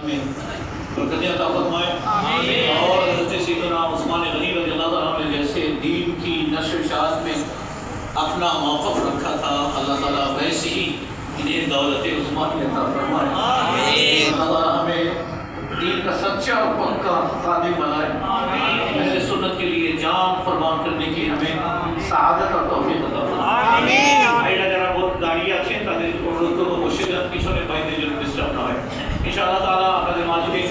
में बरकतें अता फरमाए और हज़रत सैयदना उस्मान गनी रज़ियल्लाहु अन्हु ने जैसे दीन की नश्र इशाअत में अपना मौक़िफ़ रखा था, अल्लाह ताला वैसे ही इन्हें दौलत उस्मानी अता फरमाए। अल्लाह ताला हमें दीन का सच्चा और पक्का खादिम बनाए, अहले सुन्नत के लिए जान कुर्बान करने की हमें सआदत और तौफीक अता फरमाए। भाईरा যারা দাঁড়িয়ে আছেন তাদের অনুরোধ করব বসে যান, পিছনে বাইরে যেন ডিস্টার্ব না হয়। ইনশাআল্লাহ তাআলা আপনাদের মাঝে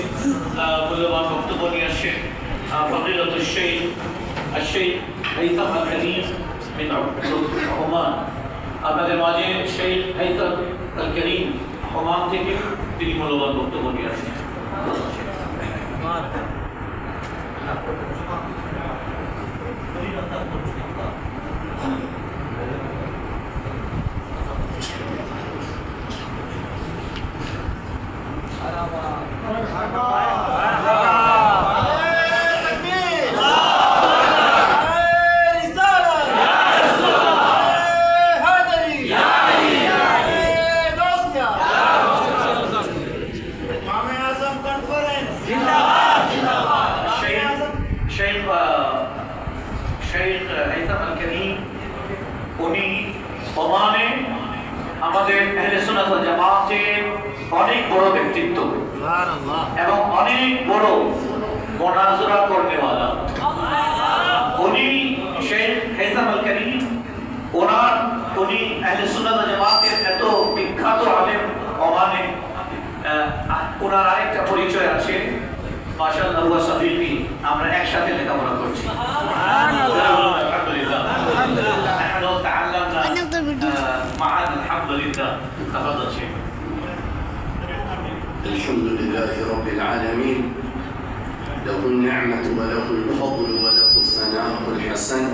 মূল্যবান বক্তব্য নিয়ে আসছেন ফজিলাতুল শেখ হাইথাম আল করিম বিন ওমান। আপনাদের মাঝে শেখ হাইথাম আল করিম ওমান থেকে তিনি মূল্যবান বক্তব্য নিয়ে আসছেন। शेख हैथम अल करीम उन्हीं ओमाने আমাদের আহলে সুন্নাত ওয়াল জামাতের অনেক বড় ব্যক্তিত্ব এবং অনেক বড় মুনাজরা করনেওয়ালা। উনি শেখ हैथम अल करीम উনি আহলে সুন্নাত ওয়াল জামাতের এত বিখ্যাত আলেম ওমানে। ওনার আরেকটা পরিচয় আছে, মাশাআল্লাহ ওয়া সাদিকি, আমরা একসাথে লেখাপড়া করছি। আলহামদুলিল্লাহ আলহামদুলিল্লাহ আমরা তাআল্লামনা معاذ الحمد لله. تفضل شيخ. الحمد لله رب العالمين، له النعمة وله الفضل وله الثناء الحسن،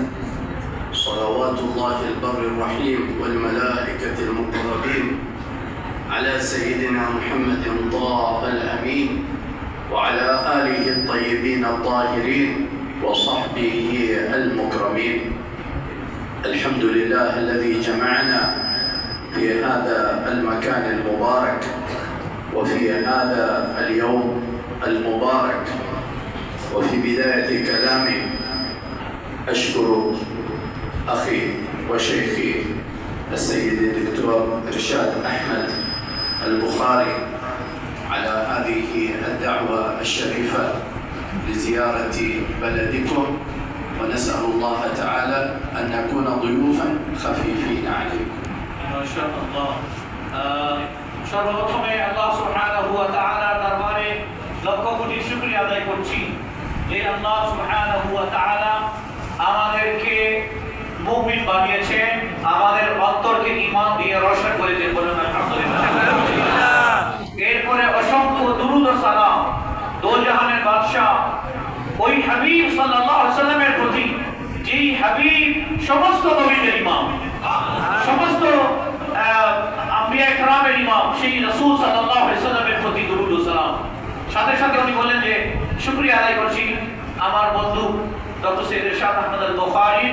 صلوات الله البر الرحيم والملائكة المقربين على سيدنا محمد طه الأمين وعلى آله الطيبين الطاهرين وصحبه المكرمين. الحمد لله الذي جمعنا في هذا المكان المبارك وفي هذا اليوم المبارك. وفي بداية كلامي أشكر أخي وشيخي السيد الدكتور إرشاد أحمد البخاري على هذه الدعوة الشريفة لزيارة بلدكم، ونسأل الله تعالى أن نكون ضيوفا خفيفين عليكم. ما شاء الله. সর্বপ্রথমে আল্লাহ সুবহানাহু ওয়া তাআলার দরবারে লক্ষ কোটি শুকরিয়া আদায় করছি যে আল্লাহ সুবহানাহু ওয়া তাআলা আমাদেরকে মুমিন বানিয়েছেন, আমাদের অন্তরকে ঈমান দিয়ে রোশন করে দিয়েছেন। বলুন আলহামদুলিল্লাহ। এরপরে অসংখ্য দুরূদ ও সালাম দো জাহানের বাদশা ওই হাবিব সাল্লাল্লাহু আলাইহি ওয়াসাল্লামের প্রতি, যেই হাবিব সমস্ত নবীদের ইমাম, সমস্ত আম্বিয়া কেরামের ইমাম, সেই রাসূল সাল্লাল্লাহু আলাইহি ওয়াসাল্লামের প্রতি দুরূদ ও সালাম। সাথে সাথে উনি বললেন যে শুকরিয়া আদায় করছি আমার বন্ধু ডক্টর সৈয়দ ইরশাদ আহমদ আল বুখারী,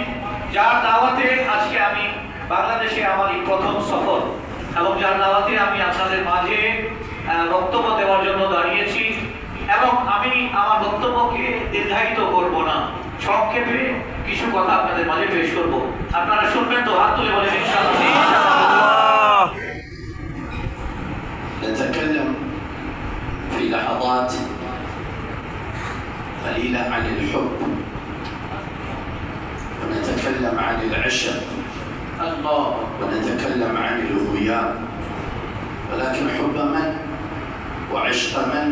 যার দাওয়াতে আজকে আমি বাংলাদেশে আমার এই প্রথম সফর এবং যার দাওয়াতে আমি আপনাদের মাঝে বক্তব্য দেওয়ার জন্য দাঁড়িয়েছি। এবং আমি আমার বক্তব্যকে দীর্ঘায়িত করব না, সংক্ষেপে কিছু কথা আপনাদের মাঝে পেশ করব। আপনারা শুনবেন তো? হাত তুলে বলেন ইনশাআল্লাহ। نتكلم في لحظات قليلة عن الحب، ونتكلم عن العشق الله، ونتكلم عن الهيام، ولكن حب من وعشق من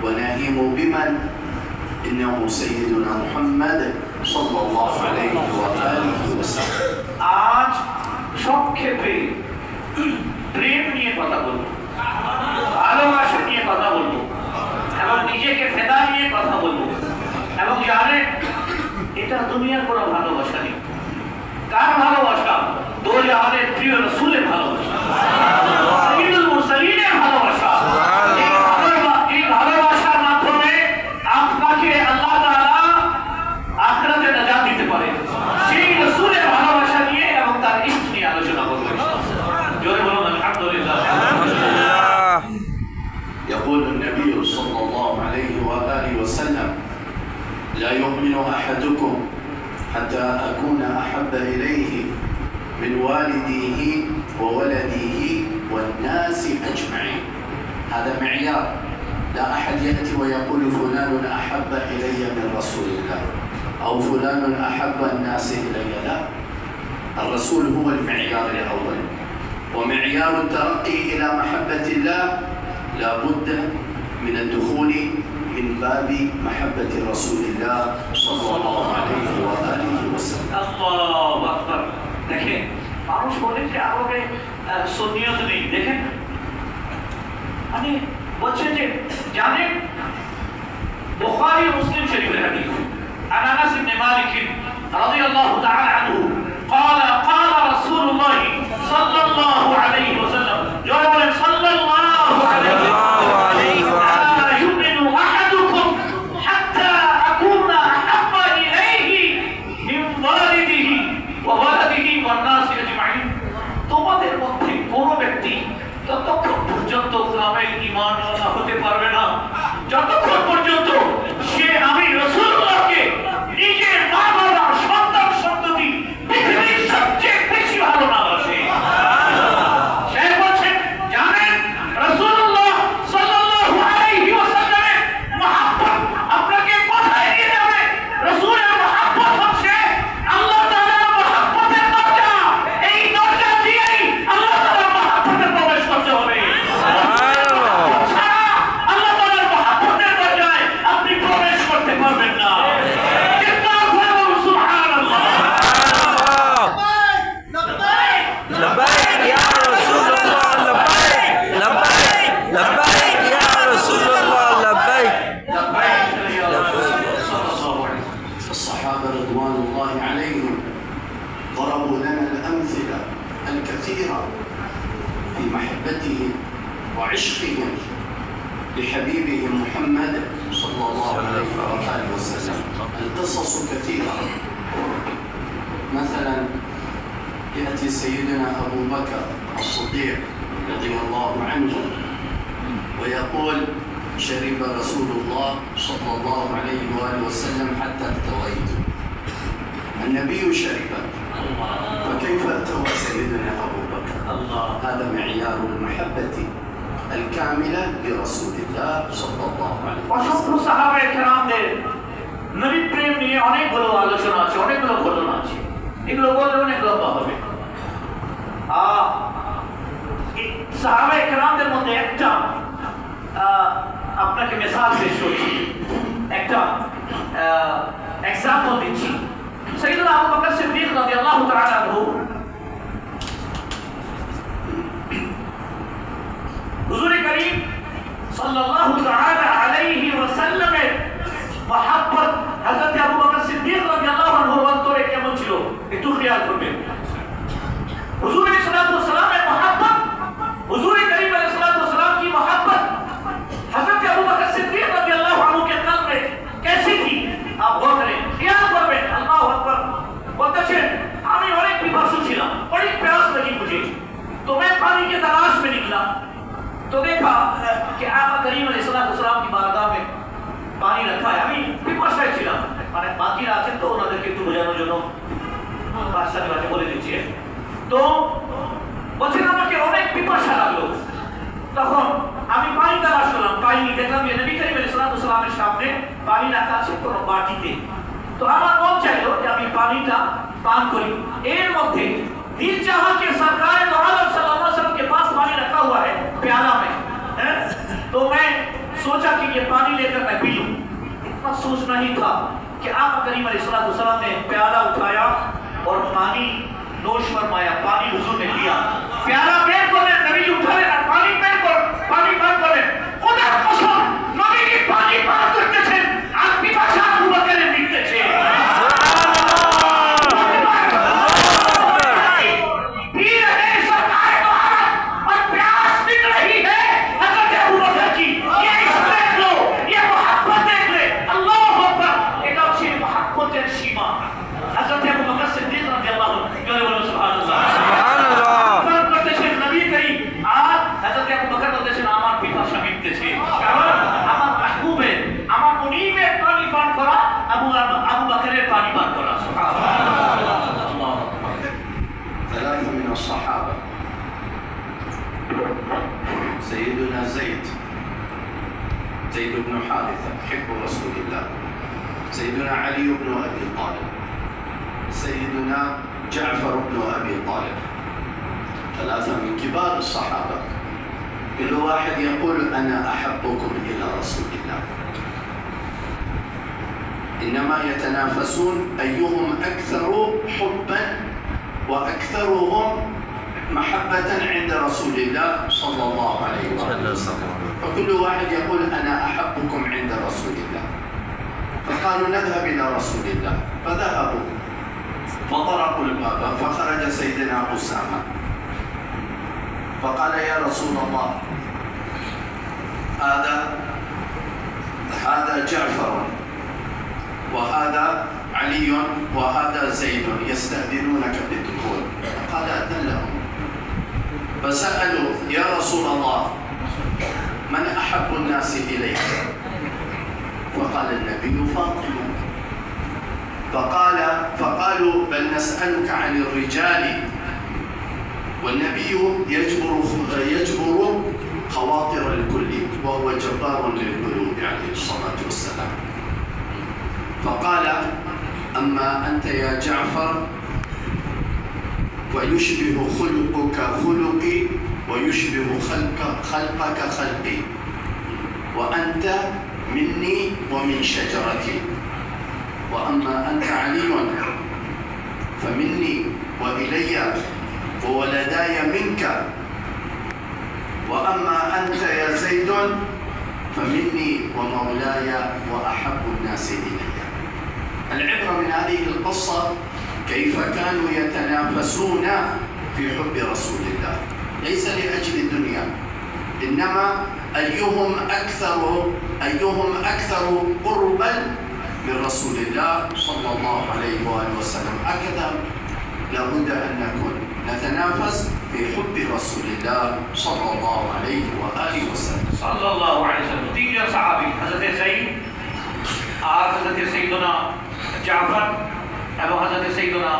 ونهيم بمن؟ إنه سيدنا محمد صلى الله عليه وآله وسلم. আজ সংক্ষেপে প্রেম নিয়ে কথা বলবো, ভালোবাসা নিয়ে কথা বলবো এবং নিজেকে ফেদা নিয়ে কথা বলবো। এবং জানেন এটা দুনিয়ার কোনো ভালোবাসা নেই। কার ভালোবাসা? দো জাহানের প্রিয় রাসূলের ভালোবাসা, সাইয়্যিদুল মুরসালিনের ভালোবাসা। এই ভালোবাসার মাধ্যমে আপনাকে আল্লাহ তাআলা আখিরাতে নাজাত দিতে পারে। সেই রাসূলের ভালোবাসা নিয়ে এবং তার ইশক নিয়ে আলোচনা করব। জোরে বলুন আলহামদুলিল্লাহ। يقول النبي صلى الله عليه وآله وسلم: لا يؤمن أحدكم حتى أكون أحب إليه من والديه وولده والناس أجمعين. هذا معيار، لا أحد يأتي ويقول فلان أحب إلي من رسول الله أو فلان أحب الناس إلي، لا، الرسول هو المعيار الأول. ومعيار الترقي إلى محبة الله لا بد من الدخول من باب محبة رسول الله صلى الله عليه وآله وسلم. الله أكبر. দেখেন মানুষ বলে যে আরবে সুন্নিয়ত নেই, দেখেন আমি বলছেন যে জানেন বুখারী মুসলিম শরীফের হাদিস عن انس بن مالك رضي الله تعالى عنه قال قال رسول الله صلى الله عليه وسلم يقول صلى الله عليه وسلم لا يؤمن احدكم حتى اكون احب اليه من والده وولده والناس اجمعين. তোমাদের মধ্যে কোন ব্যক্তি ততক্ষণ পর্যন্ত কামেল ঈমানওয়ালা হতে পারবে না যতক্ষণ পর্যন্ত সে আমি রাসূলুল্লাহকে নিজের মা বাবা সন্তান সন্ততি পৃথিবীর সবচেয়ে বেশি ভালো না বাসে। সে বলছেন জানেন রাসূলুল্লাহ সাল্লাল্লাহু আলাইহি ওয়াসাল্লামের মহব্বত আপনাকে কোথায় নিয়ে যাবে? রাসূলের মহব্বত হচ্ছে আল্লাহ তাআলার মহব্বতের দরজা। এই দরজা দিয়েই আল্লাহ তাআলার মহব্বতে প্রবেশ করতে হবে। আল্লাহ তাআলার মহব্বতের দরজায় আপনি প্রবেশ করতে পারবেন না। لبيك يا رسول الله لبيك لبيك لبيك يا رسول الله لبيك لبيك يا رسول الله صلى الله عليه وسلم. الصحابة رضوان الله عليهم ضربوا لنا الأمثلة الكثيرة في محبتهم وعشقهم لحبيبهم محمد صلى الله عليه وآله وسلم. القصص كثيرة. مثلا يأتي سيدنا أبو بكر الصديق رضي الله عنه ويقول: شرب رسول الله صلى الله عليه وآله وسلم حتى اكتويت. النبي شرب، فكيف اكتوى سيدنا أبو بكر؟ هذا معيار المحبة الكاملة لرسول الله صلى الله عليه وسلم. অসংখ্য সাহাবায়ে কেরামদের নবী প্রেম নিয়ে অনেকগুলো আলোচনা আছে, অনেকগুলো ঘটনা আছে, এগুলো বললে অনেক লম্বা হবে। সাহাবায়ে কেরামদের মধ্যে একটা আপনাকে মিসাল পেশ করছি, একটা এক্সাম্পল দিচ্ছি। সাইয়েদনা আবু বকর সিদ্দিক রাদিয়াল্লাহু তাআলা আনহু হুজুর করিম সাল্লাল্লাহু তাআলা আলাইহি ওয়াসাল্লামের মহব্বত হযরত আবু বকর সিদ্দিক রাদিয়াল্লাহু আনহুর অন্তরে কেমন ছিল একটু খেয়াল করবেন। হুজুর সাল্লাল্লাহু আলাইহি ওয়াসাল্লামের মহব্বত, হুজুর করিম সাল্লাল্লাহু আলাইহি ওয়াসাল্লাम की मोहब्बत हजरत अबू बकर सिद्दीक रज़ियल्लाहु अन्हु के कल्ब में कैसी थी आप गौर करें, ख्याल करবেন। আল্লাহু আকবার। বলতেছেন আমি অনেক পিপাসু ছিলাম, बड़ी प्यास लगी मुझे, तो मैं पानी की तलाश में निकला, तो देखा कि आका करीम अलैहिस्सलाम की बारगाह में पानी रखा है। আমি পিপাসায় ছিলাম, মানে বাকিরা আছেন তো ওনাদেরকে একটু বোঝানোর জন্য ভাষাতে ভাষা বলে দিচ্ছি। তো বলছেন আমাকে অনেক পিপাসা লাগলো, তখন আমি পানি তালাশ করলাম, পাইনি, দেখলাম যে নবী করিম আলাইহিসসালামের সামনে পানি রাখা আছে কোনো বাটিতে। তো আমার মন চাইলো যে আমি পানিটা পান করি। এর মধ্যে दिल चाहा कि सरकार दो आलम सल्लल्लाहु अलैहि वसल्लम के पास पानी रखा हुआ है प्याला में, है? तो मैं सोचा कि ये पानी लेकर मैं पी लूं। इतना सोचना ही था कि आका करीम अलैहिस्सलाम ने प्याला उठाया और पानी नोश फरमाया, पानी हुजूर ने लिया, प्याला पेट को नबी उठाए और पानी पेट को पानी पान करें। खुदा कसम नबी की पानी पान करते थे আর পিপাসা আবু বকরের মিটতেছে। زيد بن حارثة حب رسول الله، سيدنا علي بن أبي طالب، سيدنا جعفر بن أبي طالب، ثلاثة من كبار الصحابة. كل واحد يقول أنا أحبكم إلى رسول الله. إنما يتنافسون أيهم أكثر حبا وأكثرهم محبة عند رسول الله صلى الله عليه وسلم. فكل واحد يقول أنا أحبكم عند رسول الله. فقالوا نذهب إلى رسول الله، فذهبوا فطرقوا الباب، فخرج سيدنا أسامة فقال يا رسول الله هذا جعفر وهذا علي وهذا زيد يستأذنونك بالدخول. قال أذن لهم. فسألوا يا رسول الله من أحب الناس إليك؟ فقال النبي فاطمة. فقالوا بل نسألك عن الرجال، والنبي يجبر خواطر الكل وهو جبار للقلوب عليه الصلاة والسلام. فقال أما أنت يا جعفر ويشبه خلقك خلقي ويشبه خلقك خلقي، وأنت مني ومن شجرتي. وأما أنت علي فمني وإلي وولداي منك. وأما أنت يا زيد فمني ومولاي وأحب الناس إلي. العبرة من هذه القصة كيف كانوا يتنافسون في حب رسول الله، ليس لأجل الدنيا، إنما أيهم أكثر قربا من رسول الله صلى الله عليه وآله وسلم. هكذا لابد أن نكون نتنافس في حب رسول الله صلى الله عليه وآله وسلم. صلى الله عليه وسلم. तीन صحابी हज़रत ज़ैद और हज़रत सैयदना जाफर এবং हज़रत सैयदना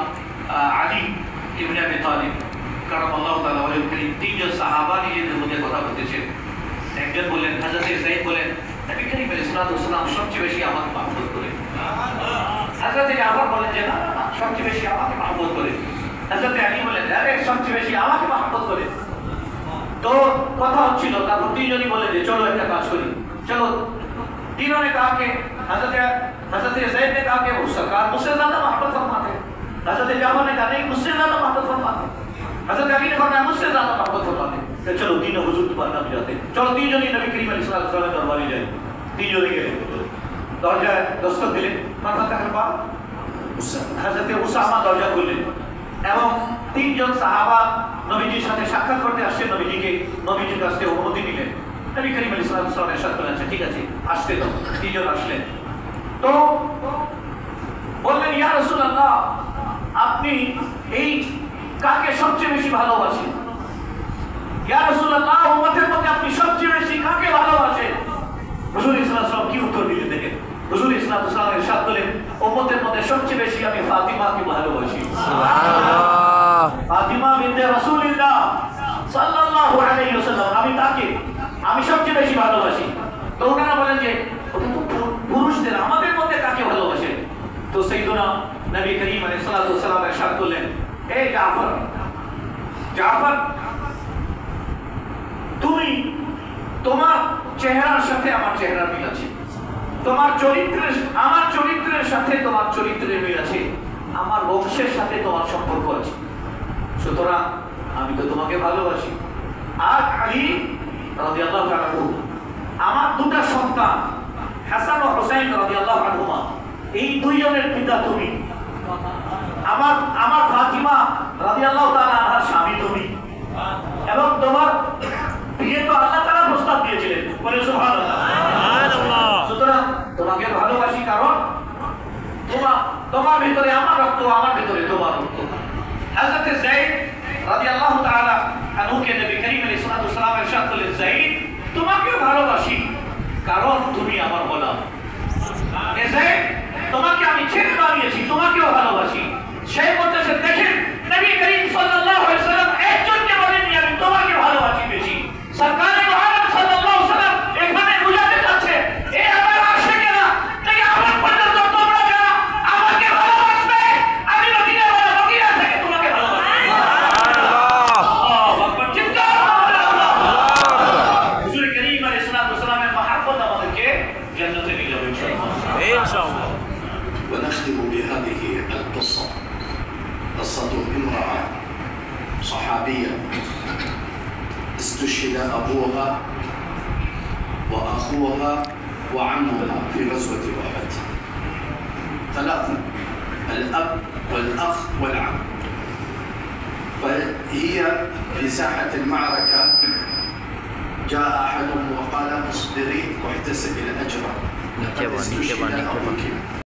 আলী ইবনে আবি তালিব কারামাল্লাহু তাআলা ওয়াজহুল কারীম, তিনজন সাহাবা নিজেদের মধ্যে কথা বলতেছেন। একজন বলেন, হযরত ज़ैद বলেন নবী করিম আলাইহিস সালাম সবচেয়ে বেশি আমাকে মহব্বত করেন। হযরত জাফর বলেন যে না না সবচেয়ে বেশি আমাকে মহব্বত করেন। হযরত আলী বলেন আরে সবচেয়ে বেশি আমাকে মহব্বত করেন। तो কথা হচ্ছিল, তারপর তিনজনই বলে যে চলো একটা কাজ করি, चलो। तीनों ने कहा कि हज़रत ज़ैद ने कहा कि वो सरकार मुझसे ज़्यादा मोहब्बत फरमाते हैं। हज़रत जाफर ने कहा नहीं मुझसे ज़्यादा मोहब्बत फरमाते हैं। हज़रत अली ने फरमाया मुझसे ज़्यादा मोहब्बत फरमाते हैं। तो चलो तीनों हुजूर के पास जाते हैं। चलो तीनजनই नबी करीम अलैहिस सलाम दरबारे जाए। तीनजনই গেলেন, দরজায় দস্তক দিলেন। মাথা কাটার পর হযরত উসামা দরজা খুললেন এবং তিনজন সাহাবা নবীজির সাথে সাক্ষাৎ করতে আসছেন। নবীজির কাছ থেকে অনুমতি নিলেন। নবী করিম আলাইহিস সালাম ইরশাদ করলেন ঠিক আছে আসতে দাও। তিনজন আসলেন, তো বললেন ইয়া রাসূলুল্লাহ আপনি এই কাকে সবচেয়ে বেশি ভালোবাসেন? ইয়া রাসূলুল্লাহ উম্মতের মধ্যে আপনি সবচেয়ে বেশি কাকে ভালোবাসেন? হুজুর সাল্লাল্লাহু আলাইহি ওয়াসাল্লাম কি উত্তর দিলেন দেখেন। হুজুর সাল্লাল্লাহু আলাইহি ওয়াসাল্লাম ইরশাদ করলেন উম্মতের মধ্যে সবচেয়ে বেশি আমি ফাতিমাকে ভালোবাসি। সুবহানাল্লাহ। ফাতিমা বিনতে রাসূলুল্লাহ সাল্লাল্লাহু আলাইহি ওয়াসাল্লাম আমি সবচেয়ে বেশি ভালোবাসি। তো ওনারা বলেন যে ওটা তো পুরুষদের, আমাদের মধ্যে কাকে ভালোবাসেন? তো সাইয়্যিদুনা নবী করিম আলাইহিস সালাম ইরশাদ করলেন এই জাফর তুমি তোমার চেহারার সাথে আমার চেহারার মিল আছে, তোমার চরিত্রের আমার চরিত্রের সাথে তোমার চরিত্রের মিল আছে, আমার বংশের সাথে তোমার সম্পর্ক আছে, সুতরাং আমি তো তোমাকে ভালোবাসি। আর আলী রাদিয়াল্লাহু তাআলা আমার দুটো সন্তান হাসান ও হুসাইন রাদিয়াল্লাহু আনহুমা, এই দুইজনের পিতা তুমি। আমার ফাতিমা রাদিয়াল্লাহু তাআলা আনহার স্বামী তুমি, এবং তোমার বিয়ে তো আল্লাহ তাআলা প্রস্তাব দিয়েছিলেন। বলে সুবহানাল্লাহ। সুবহানাল্লাহ। সুতরাং তোমাকে ভালোবাসি কারণ তোমার ভিতরে আমার রক্ত, আমার ভিতরে তোমার রক্ত। হযরত যায়েদ রাদিয়াল্লাহু তাআলা আনহুকে নবী করিম আলাইহিস সালাম ইরশাদ করলেন যায়েদ তোমাকে ভালোবাসি কারণ তুমি আমার গোলাম। যায়েদ তোমাকে আমি ছেলে বানিয়েছি, তোমাকেও ভালোবাসি। সেই বলতেছে দেখেন নবী করিম সাল্লাল্লাহু আলাইহি ওয়াসাল্লাম একজনকে বলেননি আমি তোমাকে ভালোবাসি বেশি। সরকারে মুহাম্মদ সাল্লাল্লাহু আলাইহি ওয়াসাল্লাম এখানে বুঝাতে চাচ্ছে জান্নাতে নিয়ে যাবে ইনশাআল্লাহ। ইনশাআল্লাহ। ونختم بهذه القصة، قصة امرأة صحابية استشهد أبوها وأخوها وعمها في غزوة أحد، ثلاثة، الأب والأخ والعم. فهي في ساحة المعركة جاء أحدهم وقال اصبري واحتسبي الأجر، لقد استشهد أبوك.